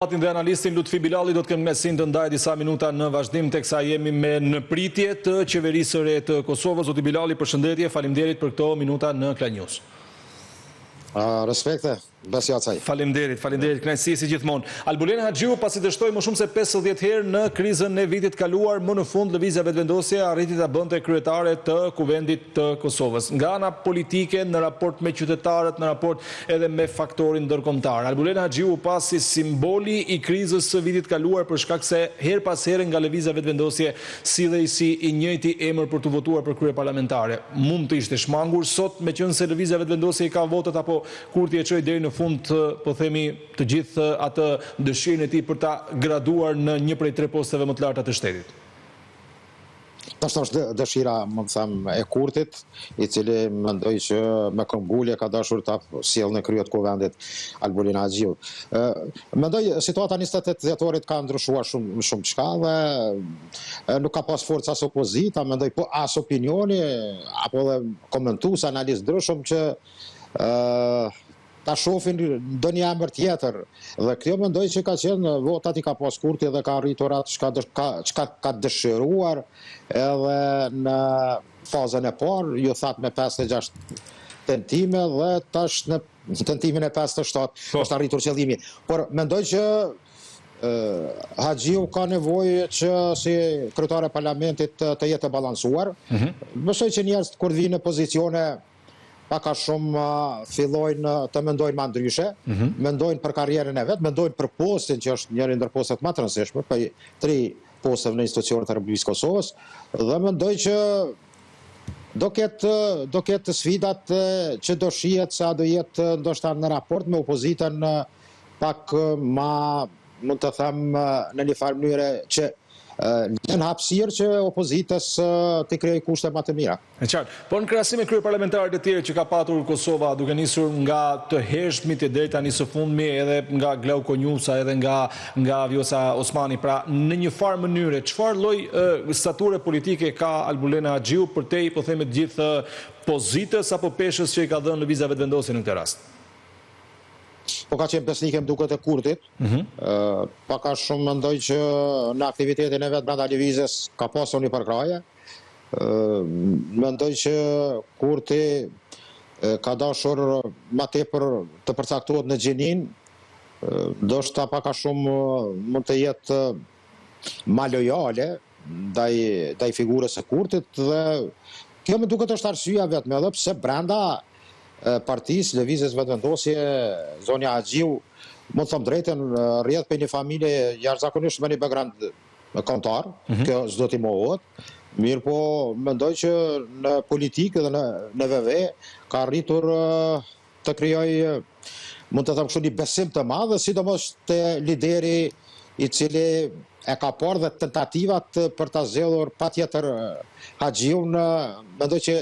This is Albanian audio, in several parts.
Dhe analistin Lutfi Bilali do të kemë mesin të ndaj disa minuta në vazhdim teksa jemi me në pritje të qeverisë së re të Kosovës. Zoti Bilali, përshëndetje, faleminderit për këto minuta në Klan News. Respekte, besjacaj. Faleminderit, kënaqësi si gjithmonë. Albulena Haxhiu pasi dështoi më shumë se 50 herë në krizën e vitit kaluar, më në fund lëvizja vetëvendosje arriti ta bënte kryetare të Kuvendit të Kosovës. Nga ana politike në raport me qytetarët, në raport edhe me faktorin ndërkombëtar. Albulena Haxhiu pasi simboli i krizës së vitit kaluar për shkak se her pas here nga lëvizja vetëvendosje sillej si i njëjti emër për të votuar për kryeparlamentare. Mund të ishte shmangur sot meqense lëvizja vetëvendosje i ka votat apo Kurti e çoi deri në fund, po themi, të gjithë atë dëshirën e tij për ta graduar në një prej 3 posteve më të larta të shtetit. Tash është dëshira, më të them, e Kurtit, i cili mendoj që me këmbgulje ka dashur ta sjellë në krye të Kuvendit Albulena Haxhiu. Mendoj situata 28 dhjetorit ka ndryshuar shumë çka dhe nuk ka pas forca as opozita, mendoj po as opinioni apo dhe komentues, analistë ndryshëm që ta shohin ndonjë emër tjetër, dhe kjo mendoj që ka qenë votat i ka pas Kurti dhe ka arritur atë çka ka dëshiruar edhe në fazën e parë, ju thatë me 56 tentime dhe tash në tentimin e 57 është arritur qëllimi. Por mendoj që Haxhiu ka nevojë që si kryetare e parlamentit të jetë e balancuar. Besoj që njerëzit kur vinë në pozicione paka shumë fillojnë të mendojnë ma ndryshe, mendojnë për karrierën e vetë, mendojnë për postin që është njëri ndër postet më të rëndësishme, për 3 posteve në institucionet e Republikës Kosovës, dhe mendoj që do ketë sfidat që do shihet se a do jetë ndoshta në raport me opozitën pak ma, mund të them, në një farë mënyre që në hapësirë që opozitës të krijojë kushte më të mira. E qartë. Por në krahasim me kryeparlamentarët e tjerë që ka patur Kosova, duke nisur nga të hershmit deri tani së fundmi, edhe nga Glauko Njusa, edhe nga Vjosa Osmani, pra në një farë mënyre, çfarë lloj stature politike ka Albulena Haxhiu përtej, po themi, të gjithë pozitës apo peshës që i ka dhënë lëvizja vetëvendosje në këtë rast? Po ka qenë besnike më duket e Kurtit, paka shumë mendoj që në aktivitetin e vetë brenda lëvizjes ka pasur një përkraje. Mendoj që Kurti ka dashur ma tepër të përcaktohet në gjinin, ndoshta paka shumë mund të jetë ma lojale ndaj figurës së Kurtit, dhe kjo më duket është arsyeja vetme, edhe pse brenda partisë lëvizjes vetëvendosje zonja Haxhiu, më të them drejtën, rrjedh për një familje jashtëzakonisht me një background kombëtar, kjo s'do t'i mohohet. Mirë po, mendoj që në politikë dhe në VV ka arritur të krijojë, mund të them kështu, një besim të madh, sidomos te lideri i cili e ka parë dhe tentativat për ta zgjedhur patjetër Haxhiun, mendoj që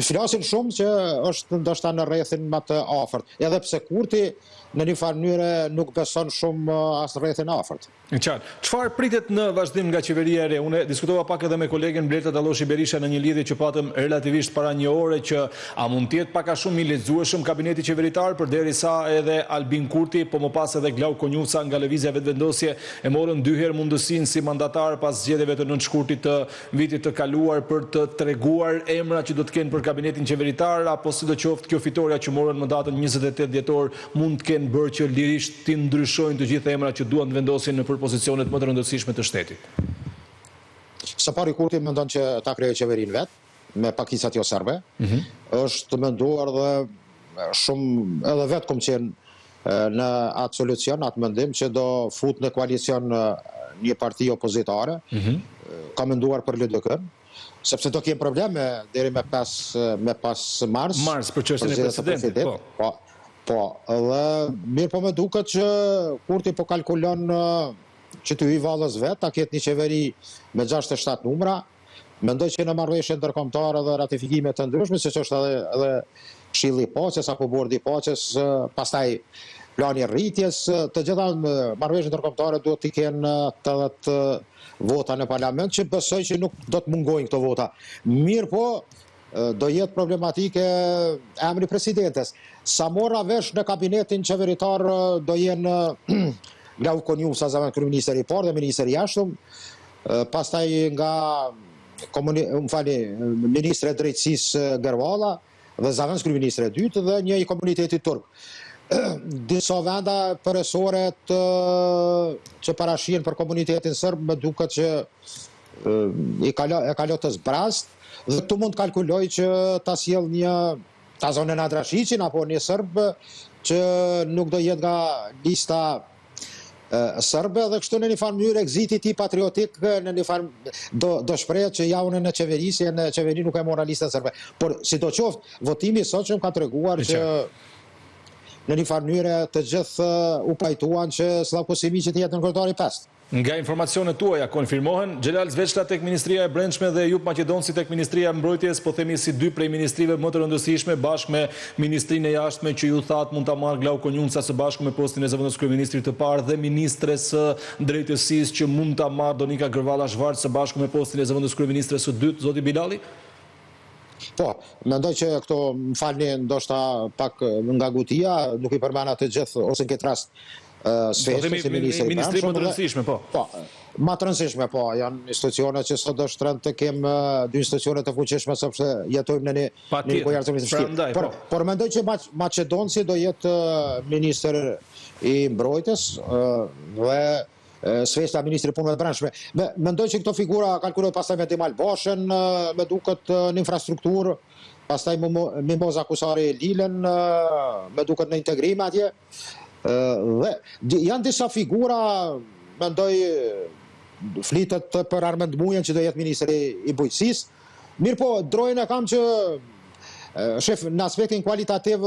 flasin shumë që është ndoshta në rrethin më të afërt, edhe pse Kurti në një farë mënyre nuk beson shumë as rrethin e afërt. Qartë. Çfarë pritet në vazhdim nga qeveria e re? Unë diskutova pak edhe me kolegen Blerta Dalloshi Berisha në një lidhje që patëm relativisht para një ore, që a mund të jetë pak a shumë i lexueshëm kabineti qeveritar, përderisa edhe Albin Kurti, po më pas edhe Glauko Njusa nga lëvizja vetëvendosje e morën 2 herë mundësinë si mandatar pas zgjedhjeve të 9 shkurtit të vitit të kaluar për të treguar emra që do të kenë për kabinetin qeveritar, apo sidoqoftë kjo fitoria që morën më datën 28 dhjetor mund të kenë bërë që lirisht të ndryshojnë të gjithë emrat që duan të vendosin në pozicionet më të rëndësishme të shtetit? Së pari Kurti mendon që ta krijojë qeverinë vet, me pakisat jo serbe. Është menduar dhe shumë edhe vetë kom qenë në atë solucion, atë mendim që do fut në koalicion një parti opozitare. Ka menduar për LDK-n, sepse do kemë probleme deri me pas mars. Mars për çështjen e presidentit. Po, dhe mirë po me duket që Kurti po kalkulon që të hyjë vallës vet, ta ketë një qeveri me 67 numra. Mendoj që në marrëveshje ndërkombëtare dhe ratifikime të ndryshme, siç është edhe Këshilli i Paqes apo Bordi i Paqes, pastaj plani i rritjes, të gjitha marrëveshjet ndërkombëtare duhet të kenë 80 vota në parlament, që besoj që nuk do të mungojnë këto vota. Mirë po, do jetë problematike emri presidentes. Sa mora vesh në kabinetin qeveritar do jenë Glau Konjusa zaman kryeministër i parë dhe ministër i jashtëm, pastaj nga ministri i drejtësisë Gervalla dhe zavenc kryeministri i dytë dhe një i komunitetit turk. Disa venda përresore që parashihen për komunitetin serb më duket që e kalon të zbrast dhe këtu mund të kalkuloj që ta sjell ta zonën Adrashiqin apo një serb që nuk do jetë nga lista serbe dhe kështu në një farë mënyrë ekziti i patriotik në një farë do shprehet që ja unë në qeveri nuk e mora listën serbe. Por sidoqoftë votimi i sotshëm ka treguar që në një farë mënyrë të gjithë u pajtuan që Slavko Simiqi të jetë në kryetari 5. Nga informacionet tuaja konfirmohen, Xhelal Zveçla tek Ministria e Brendshme dhe Jup Maqedonci tek Ministria e Mbrojtjes, po themi si dy prej ministrive më të rëndësishme bashkë me Ministrinë e Jashtme që ju thatë mund ta marrë Glau Konjunca së bashku me postin e zëvendës kryeministrit të parë dhe ministres së drejtësisë që mund ta marrë Donika Gërvalla Zhvarc së bashku me postin e zëvendës kryeministres së dytë, zoti Bilali? Po, mendoj që këto më falni ndoshta pak nga gutia, nuk i përmend atë gjithë ose në këtë rast Ministri më të rëndësishme, po. Po, ma të rëndësishme, po, janë institucione që sot është rënd të kemë dy institucione të fuqishme sepse jetojmë në një kojarëzimi të vështirë. Por mendoj që Maqedonci do jetë ministër i mbrojtjes dhe Zveçla ministri i punëve të brendshme. Mendoj që këto figura kalkulojnë pastaj me Demal Bashën, me duket në infrastrukturë, pastaj Mimoza Kusari Lilen, me duket në integrim atje. Dhe janë disa figura, mendoj flitet për Armend Mujen që do jetë ministri i bujqësisë. Mirë po, drojën e kam që shef në aspektin kualitativ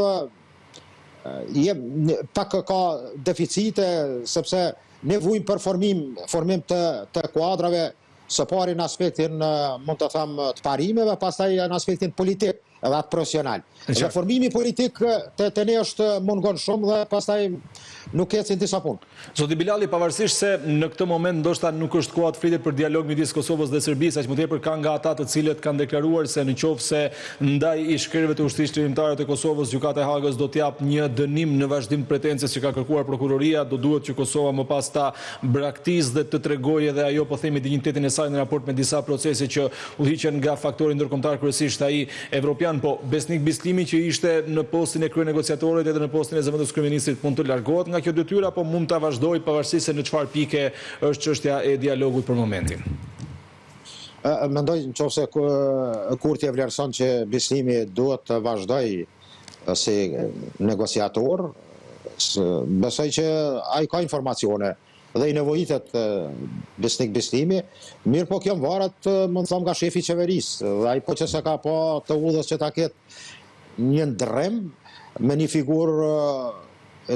pak ka deficite sepse ne vujmë për formim të kuadrave së pari në aspektin mund të them të parimeve, pastaj në aspektin politik dhe atë profesional. Dhe formimi politik të ne është mungon shumë dhe pastaj nuk ecin disa punë. Zoti Bilali, pavarësisht se në këtë moment ndoshta nuk është koha të flitet për dialog midis Kosovës dhe Serbisë, aq më tepër ka nga ata të cilët kanë deklaruar se nëse ndaj ish-krerëve të ushtrisë qeveritare të Kosovës gjykata e Hagës do t'jap një dënim në vazhdim të pretensës që ka kërkuar prokuroria, do duhet që Kosova më pas ta braktisë dhe të tregojë edhe ajo po themi dinjitetin e saj në raport me disa procese që udhëhiqen nga faktori ndërkombëtar, kryesisht ai evropian, po Besnik Bislimi që ishte në postin e kryenegociatorit edhe në postin e zëvendës kryeministrit mund të largohet nga kjo detyrë apo mund ta vazhdojë pavarësisht se në çfarë pike është çështja e dialogut për momentin? Mendoj nëse Kurti e vlerëson që Bislimi duhet të vazhdojë si negociator, besoj që ai ka informacione dhe i nevojitet Besnik Bislimi, mirë po kjo varet më thon nga shefi i qeverisë, dhe ai po që se ka po të udhës që ta ketë një ndrem me një figurë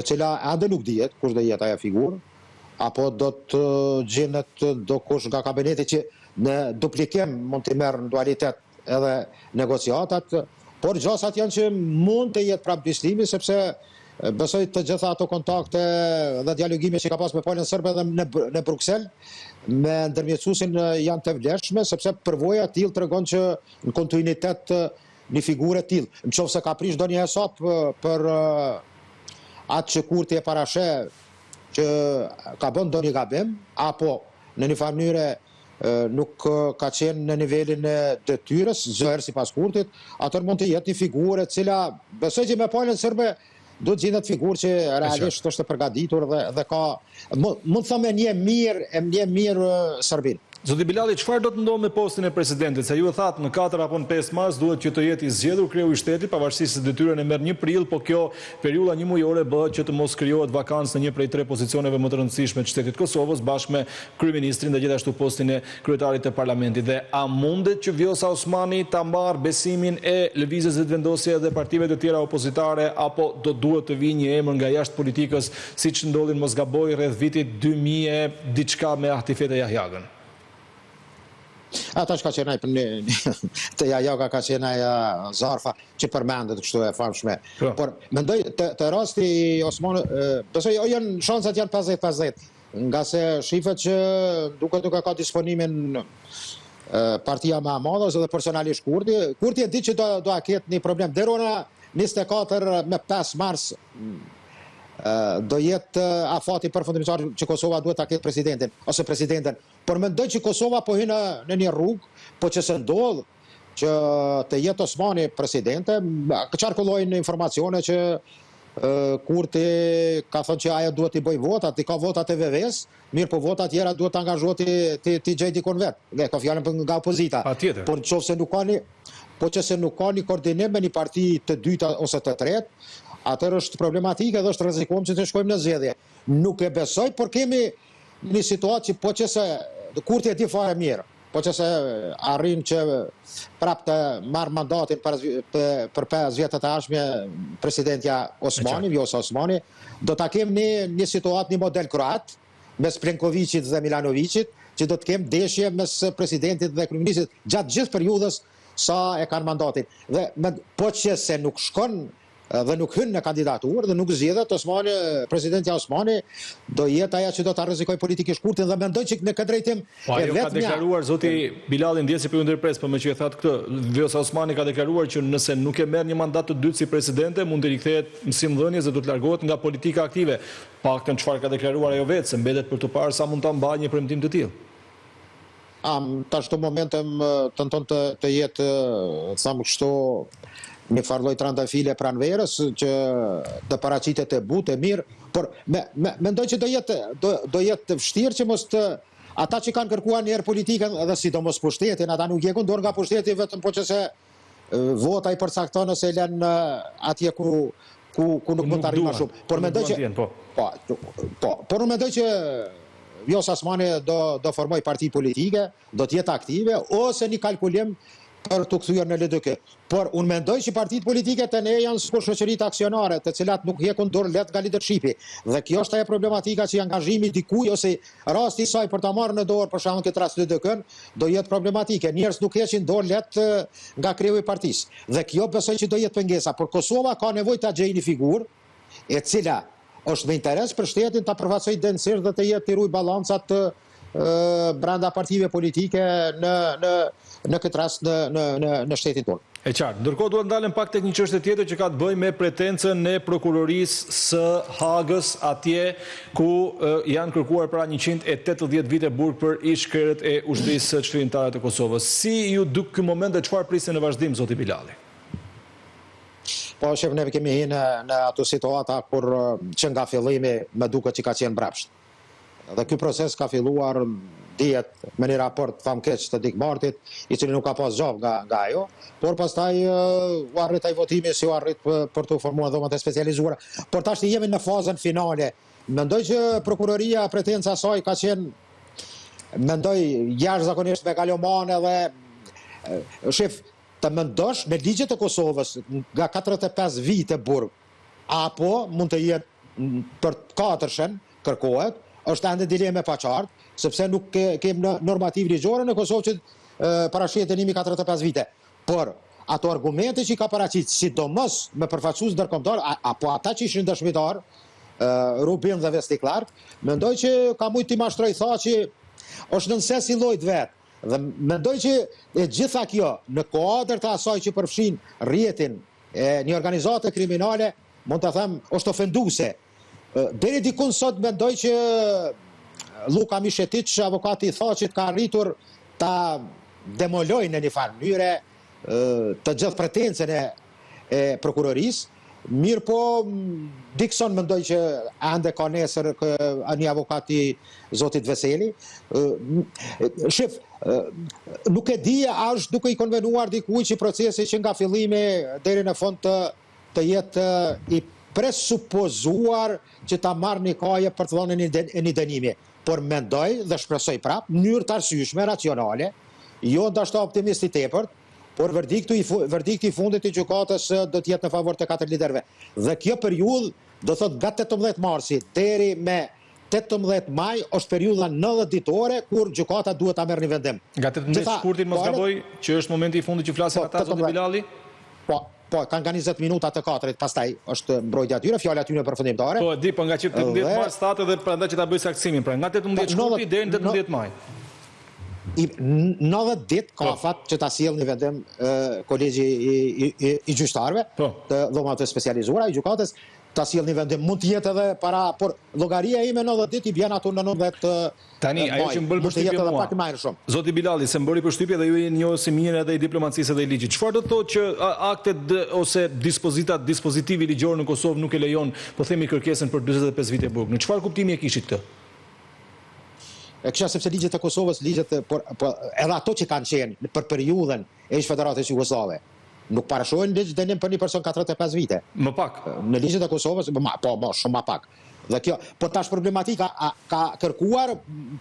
e cila ende nuk dihet kush do jetë ajo figurë, apo do të gjendet do kush nga kabineti që në duplikim mund të merr në dualitet edhe negociatat, por gjasat janë që mund të jetë prap Bislimi sepse besoj të gjitha ato kontakte dhe dialogime që ka pas me palën serbe dhe në Bruksel me ndërmjetësuesin janë të vlefshme sepse përvoja e tillë tregon që në kontinuitet një figurë e tillë, nëse ka prish ndonjë hesap për atë që Kurti e parasheh që ka bën ndonjë gabim apo në një farë mënyrë nuk ka qenë në nivelin e detyrës, zëherë sipas Kurtit, atëherë mund të jetë një figurë e cila besoj që me palën serbe do të gjendet figurë që realisht është e përgatitur dhe ka mund të them një mirë Serbin. Zoti Bilali, çfarë do të ndodhë me postin e presidentit? Se ju e thatë në 4 apo në 5 mars duhet që të jetë i zgjedhur kreu i shtetit, pavarësisht se detyrën e merr 1 prill, po kjo periudha 1 mujore bëhet që të mos krijohet vakancë në një prej 3 pozicioneve më të rëndësishme të shtetit Kosovës bashkë me kryeministrin dhe gjithashtu postin e kryetarit të parlamentit. Dhe a mundet që Vjosa Osmani ta marrë besimin e lëvizjes vetëvendosje dhe partive të tjera opozitare apo do duhet të vijë një emër nga jashtë politikës, siç ndodhi mos gaboj rreth vitit 2000 diçka me Ahtifete Yahjagën? Ata që ka qenaj për të Jajaga ka qenaj Zarfa që përmendet kështu e famshme. Por mendoj të rasti Osman, besoj janë shansat janë 50-50, nga se shifet që duke ka disponimin partia më e madhe dhe personalisht Kurti e di që do a ketë një problem. Deri në 24 me 5 mars do jetë afati përfundimtar që Kosova duhet ta ketë presidentin ose presidenten. Por mendoj që Kosova po hyn në një rrugë, po që se ndodh që të jetë Osmani presidente, qarkullojnë informacione që Kurti ka thënë që ajo duhet i bëj votat, i ka votat e VVS, mirë po votat tjera duhet të angazhohet ti gjej dikon vet. Ka fjalën nga opozita. Por nëse nuk ka një koordinim me një parti të dyta ose të tretë, atër është problematike dhe është rrezikojmë që të shkojmë në zgjedhje. Nuk e besoj, por kemi një situatë që po që se Kurti e di fare mirë, po që se arrin që prap të marrë mandatin për 5 vjetët e ardhshme presidentja Osmani, Vjosa Osmani, do ta kemi një situatë, një model kroat, mes Plenkovicit dhe Milanovicit, që do të kemë ndeshje mes presidentit dhe kryeministit gjatë gjithë periudhës sa e kanë mandatin. Dhe po që se nuk shkon dhe nuk hyn në kandidaturë dhe nuk zgjedhet Osmani, presidentja Osmani do jetë ajo që do ta rrezikojë politikisht Kurtin dhe mendoj që në këtë drejtim ajo ka deklaruar zoti Bilali ndjesi për ndërpres, por më që e thatë këtë, Vjosa Osmani ka deklaruar që nëse nuk e merr një mandat të dytë si presidente, mund të rikthehet në simdhënies dhe do të largohet nga politika aktive. Paktën çfarë ka deklaruar ajo vetë, se mbetet për të parë sa mund ta mbajë një premtim të tillë. Tash të momentem tenton të jetë, thamë kështu, një farloj trandafile pranverës që të paraqitet e butë, e mirë, por mendoj që do jetë vështirë që mos të ata që kanë kërkuar njerë politikën dhe sidomos pushtetin, ata nuk jekun dorë nga pushteti vetëm po që se vota i përcakton ose lën atje ku nuk mund të arrijë më shumë. Por mendoj që Vjosa Osmani do formoj parti politike, do të jetë aktive ose një kalkulim për të kthyer në LDK. Por unë mendoj që partitë politike të ne janë sikur shoqëritë aksionare, të cilat nuk hekun dorë lehtë nga leadershipi. Dhe kjo është ajo problematika që angazhimi dikuj ose rasti i saj për ta marrë në dorë për shembull këtë rast LDK-n do jetë problematike. Njerëz nuk heqin dorë lehtë nga kreu i partisë. Dhe kjo besoj që do jetë pengesa, por Kosova ka nevojë ta gjejë një figurë e cila është me interes për shtetin ta përfaqësojë densisht dhe të jetë i ruaj balancat brenda partive politike në këtë rast në shtetin tonë. E qartë. Ndërkohë duhet ndalem pak tek një çështje tjetër që ka të bëjë me pretencën e prokurorisë së Hagës, atje ku janë kërkuar pra 180 vite burg për ish-krerët e ushtrisë çlirimtare të Kosovës. Si ju duk ky moment dhe çfarë prisni në vazhdim, zoti Bilali? Po, shef, ne kemi hinë në ato situata kur që nga fillimi me duket që ka qenë brapsht. Dhe ky proces ka filluar dihet me një raport famkeq të Dikmartit, i cili nuk ka pas gjavë nga ajo, por pastaj u arrit ai votimi si u arrit për të formuar dhomat e specializuara. Por tash jemi në fazën finale. Mendoj që prokuroria pretenca saj ka qenë, mendoj, jashtëzakonisht megalomane dhe shef, të mendosh me ligjet e Kosovës nga 45 vite burg, apo mund të jetë për 4-shën kërkohet, është ende dileme pa qartë, sepse nuk kemë normativ ligjore në Kosovë që parashihet dënimi 45 vite. Por ato argumente që i ka paraqit, sidomos me përfaqësues ndërkombëtar, apo ata që ishin dëshmitar, Rubin dhe Vesti Clark, mendoj që ka mujt t'i mashtroj, tha që është në nses i llojit vet. Dhe mendoj që e gjitha kjo në kuadër të asaj që përfshin rrjetin e një organizate kriminale, mund të them, është ofenduese. Deri dikun sot mendoj që Luka Mishetic, avokati, tha që ka arritur ta demoloj në një farë mënyre të gjithë pretencën e prokurorisë. Mirë po, Dikson mendoj që ande ka nesër një avokati zotit Veseli. Shef, nuk e di a është duke i konvenuar dikuj që procesi që nga fillimi deri në fund të jetë i presupozuar që ta marrë një kaje për të dhënë një dënimi. Por mendoj dhe shpresoj prap, në mënyrë të arsyeshme, racionale, jo ndoshta optimist i tepërt, por verdikti i fundit i gjykatës do të jetë në favor të 4 liderëve. Dhe kjo periudhë do thot nga 18 marsi deri me 18 maj është periudha 90 ditore kur gjykata duhet ta merrë një vendim. Nga 18 shkurtin mos gaboj që është momenti i fundit që flasin ata zoti Bilali? Po, kanë nga 20 minuta të 4-it, pastaj është mbrojtja atyre, fjala atyre përfundimtare. Po, di, po nga 18 mars statë dhe prandaj që ta bëj saksimin, pra nga 18 shkurti deri në 18 maj. 90 ditë ka fat që ta sjellë një vendim kolegji i gjyqtarëve të dhomat të specializuara i gjykatës. ta sjell një vendim. Mund të jetë edhe para, por llogaria ime 90 ditë i bjen ato në 90. Tani ajo që më bën përshtypje mua. Zoti Bilali, se më bëri përshtypje dhe ju jeni njohës i mirë edhe i diplomacisë dhe i ligjit. Çfarë do të thotë që aktet ose dispozitivi ligjor në Kosovë nuk e lejon, po themi kërkesën për 45 vite burg. Në çfarë kuptimi e kishit këtë? E kisha sepse ligjet e Kosovës, por edhe ato që kanë qenë për periudhën e Federatës Jugoslave, nuk parashohen ligj dënim për një person 45 vite. Më pak. Në ligjet e Kosovës, shumë më pak. Dhe kjo, po tash problematika ka kërkuar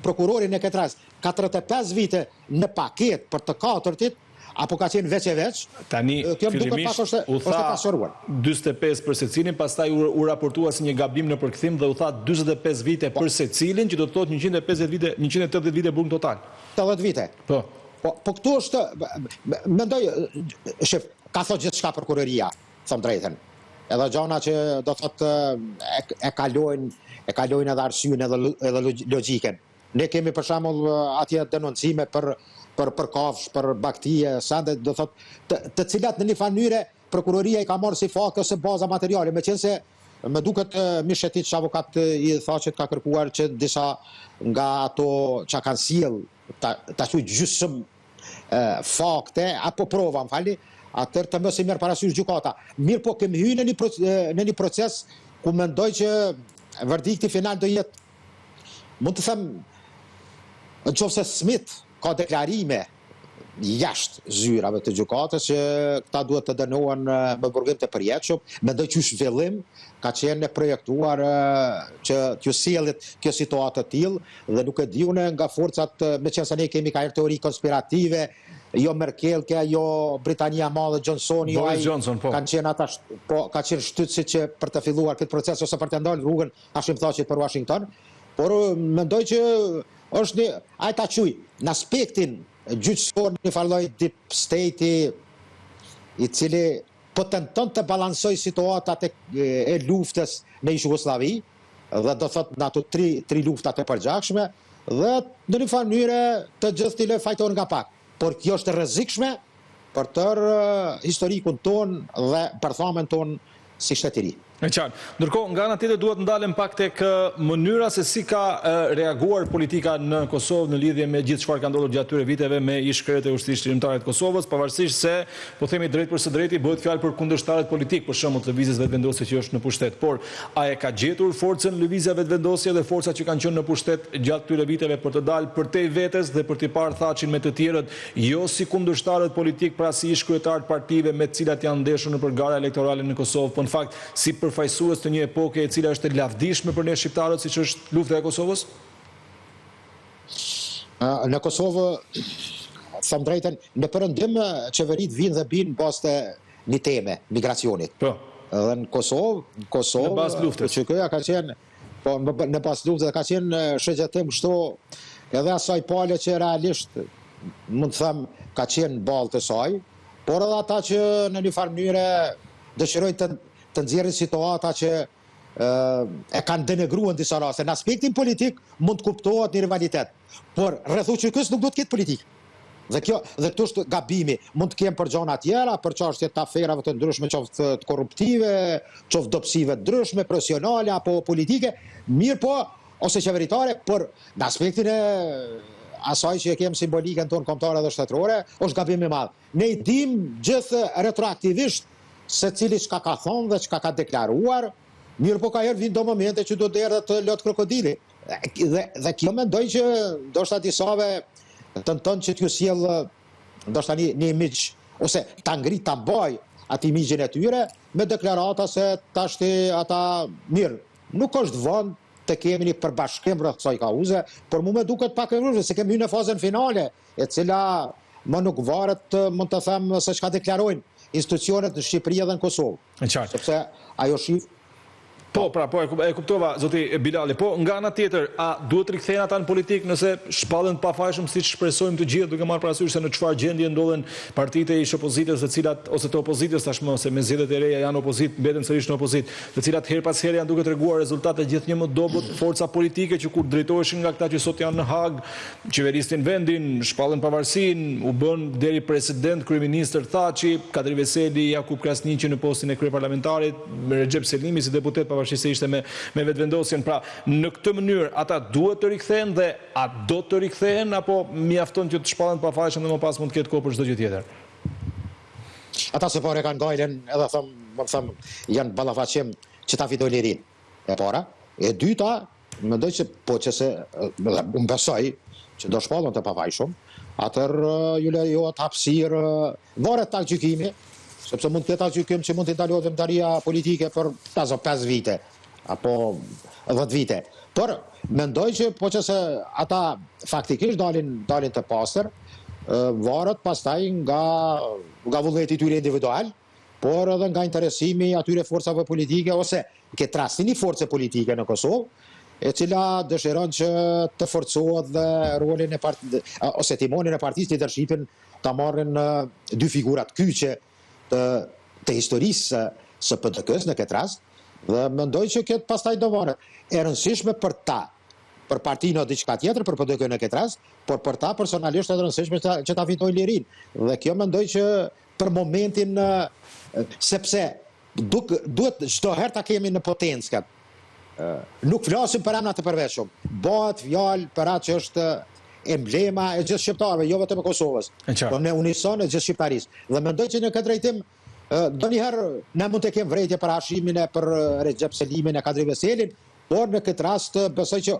prokurorin në këtë rast 45 vite në paket për të katërtit, apo ka qenë veç e veç. Tani, fillimisht u tha 45 për secilin, pastaj u raportua si një gabim në përkthim dhe u tha 45 vite për secilin, që do të thotë 180 vite burg total. 80 vite. Po. Po këtu është, mendoj, shef, ka thot gjithçka prokuroria, thëmë drejten. Edhe gjana që do thotë e kalojnë edhe arsyen edhe logjiken. Ne kemi për shembull atje denoncime për kafsh, për baktije, sande, do thotë, të cilat në një mënyrë prokuroria i ka marrë si fakt ose baza materiale, meqense më duket Mishetit avokat i tha që ka kërkuar që disa nga ato që kanë sjell ta thuj gjysmë fakte apo prova, më falni, atër të mos i merr parasysh gjykata. Mirë po kemi hyrë në një proces ku mendoj që verdikti final do jetë, mund të them, nëse Smith ka deklarime jashtë zyrave të gjykatës që këta duhet të dënohen me burgim të përjetshëm, mendoj që zhvillim ka qenë projektuar që t'ju sjellet kjo situatë të tillë dhe nuk e diun nga forcat, meqense ne kemi ka teori konspirative, jo Merkel, jo Britania Madhe, Johnson, jo ai kanë qenë ata, po ka qenë shtytësi që për të filluar këtë proces ose për të ndalë rrugën Hashimthaqit për Washington, por mendoj që është një, ai ta quj, në aspektin gjyqësor një farloj deep state i cili po tenton të balansoj situatat e luftës në Jugosllavi dhe do thot në ato tri luftat e përgjakshme dhe në një farë mënyrë të gjithë të fajtojnë nga pak. Por kjo është rrezikshme për tërë historikun ton dhe përthamen ton si shtetëri. E qartë. Ndërkohë, nga ana tjetër duhet ndalem pak tek mënyra se si ka reaguar politika në Kosovë në lidhje me gjithë çfarë ka ndodhur gjatë këtyre viteve me ish-kryetë e ushtrisë shqiptare të Kosovës, pavarësisht se po themi drejt për së drejti bëhet fjalë për kundërshtarët politik, për shembull të lëvizjes vetëvendosje që është në pushtet. Por a e ka gjetur forcën lëvizja vetëvendosje dhe forcat që kanë qenë në pushtet gjatë këtyre viteve për të dalë përtej vetes dhe për të parë thaçin me të tjerët, jo si kundërshtarët politik, pra si ish-kryetarët partive me të cilat janë ndeshur në gara elektorale në Kosovë, po në fakt si përfaqësues të një epoke e cila është e lavdishme për ne shqiptarët, siç është lufta e Kosovës? Në Kosovë, thëmë drejten, në përëndim qeverit vinë dhe binë bazë të një teme, migracionit. Po. Dhe në Kosovë, në bazë luftës. Që këja ka qenë, po në bazë luftës, ka qenë shëgjetim kështu, edhe asaj pale që realisht, mund të thëmë, ka qenë balë të saj, por edhe ata që në një farë mënyre dëshirojnë të nxjerrin situata që e kanë denegruar në disa raste. Në aspektin politik mund të kuptohet një rivalitet, por rreth UÇK-s nuk do të ketë politik. Dhe këtu është gabimi. Mund të kemë për gjëra tjera, për çështje të aferave të ndryshme, qoftë të korruptive, qoftë dobësive të ndryshme, profesionale apo politike, mirë po ose qeveritare, por në aspektin e asaj që e kemë simbolikën tonë kombëtare dhe shtetërore, është gabim i madh. Ne i dimë gjithë retroaktivisht se cili çka ka thonë dhe çka ka deklaruar, mirë po ka herë vinë do momente që do të erdhë të lot krokodili. Dhe kjo mendoj që ndoshta disave tenton që t'ju sjell ndoshta një imazh ose ta ngrit ta mbaj atë imazhin e tyre me deklarata se tash ata mirë, nuk është vend të kemi një përbashkim rreth kësaj kauze, por mua më duket pak e rrugë se kemi hyrë në fazën finale, e cila më nuk varet, mund të them, se çka deklarojnë institucionet në Shqipëri dhe në Kosovë. E qartë. Sepse ajo Po, e kuptova, zoti Bilali. Po, nga ana tjetër, a duhet të rikthehen ata në politikë nëse shpallen të pafajshëm siç shpresojmë të gjithë, duke marrë parasysh se në çfarë gjendje ndodhen partitë e ish opozitës, të cilat ose të opozitës tashmë, se me zgjedhjet e reja janë opozitë, mbeten sërish në opozitë, të cilat her pas here janë duke treguar rezultate gjithnjë më dobët, forca politike që kur drejtoheshin nga këta që sot janë në Hag, qeveristin vendin, shpallën pavarësinë, u bën deri president, kryeministër Thaçi, Kadri Veseli, Jakub Krasniqi në postin e kryeparlamentarit, Recep Selimi si deputet pavarësisht se ishte me vetvendosjen. Pra, në këtë mënyrë, ata duhet të rikthehen dhe a do të rikthehen, apo mjafton që të shpallen pafajshëm dhe më pas mund të ketë kohë për çdo gjë tjetër? Ata se pare kanë gajlen, edhe thëmë, janë ballafaqim që ta fitoj lirin. E para. E dyta, mendoj që po që se, unë besoj që do shpallën të pafajshëm, atër ju lejohet hapësirë, varet tak gjykimi, sepse mund të ketë gjykim që mund të ndalohet vëmëtaria politike për 5 vite, apo 10 vite. Por, mendoj që po që se ata faktikisht dalin të pastër, varet pastaj nga vullneti tyre individual, por edhe nga interesimi atyre forcave politike, ose këtë rastin një force politike në Kosovë, e cila dëshiron që të forcohet dhe rolin e ose timonin e partisë, leadershipin, ta marrin 2 figurat kyçe të historisë së PDK-s në këtë rast, dhe mendoj që këtë pastaj do varet. E rëndësishme për ta, për partinë o diçka tjetër, për PDK në këtë rast, por për ta personalisht e rëndësishme që ta fitojnë lirin. Dhe kjo mendoj që për momentin, sepse duhet çdo herë ta kemi në potencë. Nuk flasim për emra të përveçshëm. Bëhet fjalë për atë që është emblema e gjithë shqiptarëve, jo vetëm e Kosovës, por në unison e gjithë shqiptarisë. Dhe mendoj që në këtë drejtim ndonjëherë ne mund të kemi vërejtje për hashimin e për Recep Selimin e Kadri Veselin, por në këtë rast besoj që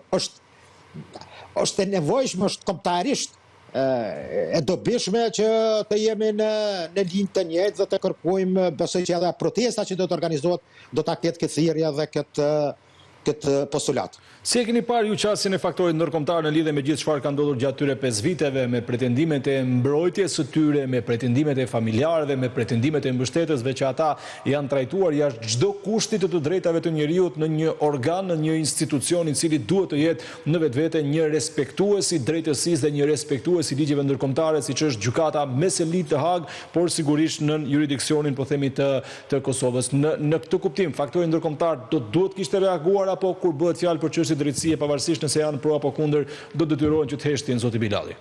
është e nevojshme, është kombëtarisht e dobishme që të jemi në linjë të njëjtë dhe të kërkojmë, besoj që edhe protesta që do të organizohet do ta ketë këtë thirrje dhe këtë postulat. Si e keni parë ju qasjen e faktorit ndërkombëtar në lidhje me gjithë çfarë ka ndodhur gjatë tyre 5 viteve, me pretendimet e mbrojtjes së tyre, me pretendimet e familjarëve, me pretendimet e mbështetësve që ata janë trajtuar jashtë çdo kushti të drejtave të njeriut në një organ, në një institucion i cili duhet të jetë në vetvete një respektues i drejtësisë dhe një respektues i ligjeve ndërkombëtare, siç është gjykata Meselit të Hag, por sigurisht në jurisdiksionin po themi të Kosovës. Në këtë kuptim, faktori ndërkombëtar duhet kishte reaguar apo kur bëhet fjalë për çështje drejtësie, pavarësisht nëse janë pro apo kundër, do detyrohen që të heshtin zoti Bilali?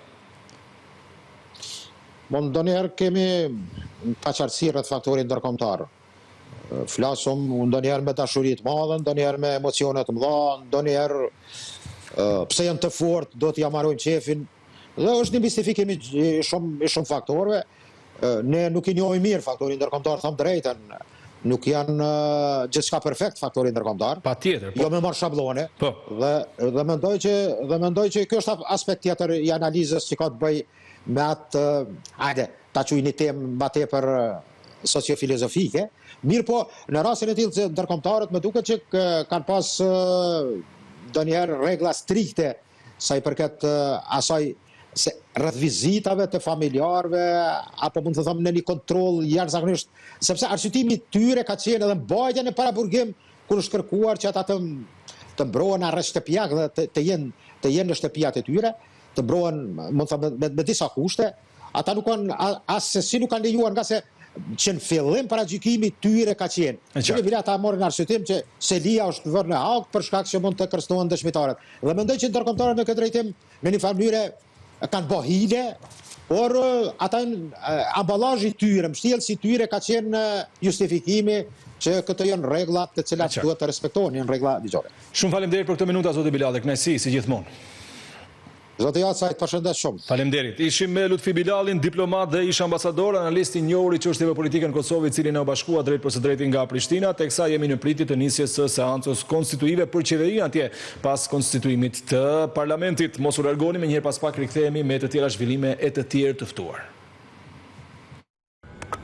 Ndonjëherë kemi paqartësi rreth faktorit ndërkombëtar. Flasum ndonjëherë me dashuri të madhe, ndonjëherë me emocione të mëdha, ndonjëherë pse janë të fortë, do t'ja marrojnë qefin. Dhe është një mistifikim i shumë faktorëve. Ne nuk i njohim mirë faktorin ndërkombëtar, them drejtën. Nuk janë gjithçka perfekt faktori ndërkombëtar. Patjetër. Jo me marr shabllone. Po. Dhe mendoj që ky është aspekt tjetër i analizës që ka të bëjë me atë, ta quaj një temë më tepër sociofilozofike. Mirë po, në rastin e tillë ndërkombëtarët më duket që kanë pas ndonjëherë rregulla strikte sa i përket asaj se rreth vizitave të familjarëve, apo mund të them në një kontroll jashtëzakonisht, sepse arsyetimi i tyre ka qenë edhe mbajtja në paraburgim kur është kërkuar që ata të mbrohen arrest shtëpiak dhe të jenë në shtëpiat e tyre, të mbrohen mund të them me disa kushte. Ata nuk kanë asesi nuk kanë lejuar, nga se që në fillim paragjykimi tyre ka qenë që në ata morën arsyetim që Selia është vërë në Hag për shkak që mund të kërcënohen dëshmitarët. Dhe mendoj që ndërkombëtarët në këtë drejtim në një mënyrë kanë bërë hile, por ata amballazhi i tyre, mbështjellësi i tyre ka qenë justifikimi që këto janë rregulla të cilat duhet të respektohen, janë rregulla ligjore. Shumë faleminderit për këtë minuta zoti Bilali, kënaqësi si gjithmonë. Zoti Jacaj, përshëndet shumë. Faleminderit. Ishim me Lutfi Bilalin, diplomat dhe ish ambasador, analist i njohur i çështjeve politike në Kosovë, i cili na u bashkua drejt për së drejti nga Prishtina, teksa jemi në pritje të nisjes së seancës konstituive për qeverinë atje pas konstituimit të parlamentit. Mos u largoni, menjëherë pas pak rikthehemi me të tjera zhvillime e të tjerë të ftuar.